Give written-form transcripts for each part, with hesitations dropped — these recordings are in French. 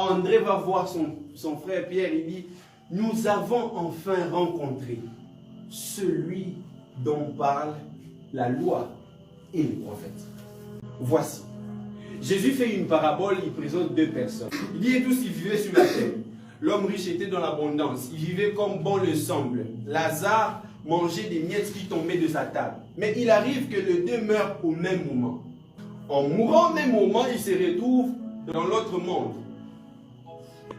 André va voir son frère Pierre, il dit, nous avons enfin rencontré celui dont parle la loi et les prophètes. Voici. Jésus fait une parabole, il présente deux personnes. Il dit, et tous ils vivaient sur la terre. L'homme riche était dans l'abondance. Il vivait comme bon le semble. Lazare mangeait des miettes qui tombaient de sa table. Mais il arrive que les deux meurent au même moment. En mourant au même moment, ils se retrouvent dans l'autre monde.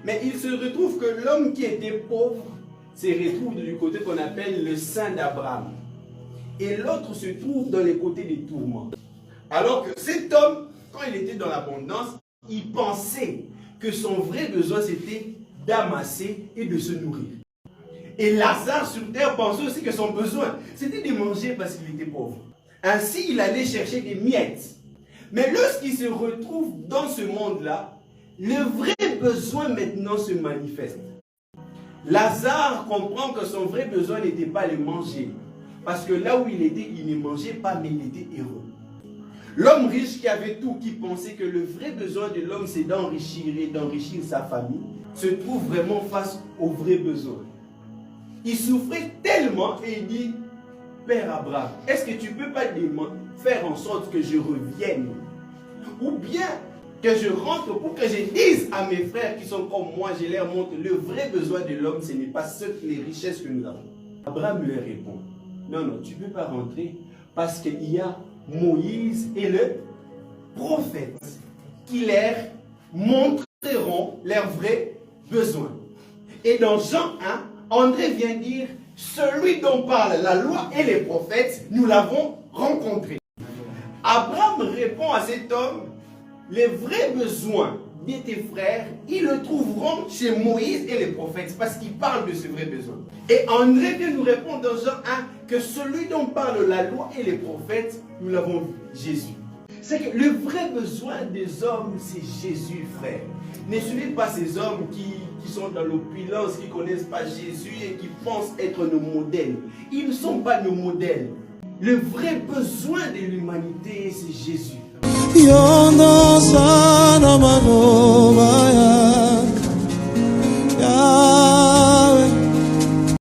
Mais il se retrouve que l'homme qui était pauvre se retrouve du côté qu'on appelle le sein d'Abraham. Et l'autre se trouve dans les côtés des tourments. Alors que cet homme, quand il était dans l'abondance, il pensait que son vrai besoin c'était d'amasser et de se nourrir. Et Lazare sur terre pensait aussi que son besoin c'était de manger parce qu'il était pauvre. Ainsi, il allait chercher des miettes. Mais lorsqu'il se retrouve dans ce monde-là, le vrai besoin maintenant se manifeste. Lazare comprend que son vrai besoin n'était pas le manger. Parce que là où il était, il ne mangeait pas, mais il était heureux. L'homme riche qui avait tout, qui pensait que le vrai besoin de l'homme c'est d'enrichir et d'enrichir sa famille, se trouve vraiment face aux vrais besoins. Il souffrait tellement et il dit, Père Abraham, est-ce que tu ne peux pas faire en sorte que je revienne? Ou bien que je rentre pour que je dise à mes frères qui sont comme moi, je leur montre le vrai besoin de l'homme, ce n'est pas les richesses que nous avons. Abraham leur répond, non, non, tu ne peux pas rentrer parce qu'il y a Moïse et le prophète qui leur montreront leurs vrais besoins. Et dans Jean 1, André vient dire, celui dont parle la loi et les prophètes, nous l'avons rencontré. Abraham répond à cet homme, les vrais besoins de tes frères, ils le trouveront chez Moïse et les prophètes, parce qu'ils parlent de ce vrai besoin. Et André vient nous répondre dans Jean 1 que celui dont parle la loi et les prophètes, nous l'avons vu, Jésus. C'est que le vrai besoin des hommes, c'est Jésus, frère. Ne suivez pas ces hommes qui sont dans l'opulence, qui ne connaissent pas Jésus et qui pensent être nos modèles. Ils ne sont pas nos modèles. Le vrai besoin de l'humanité, c'est Jésus.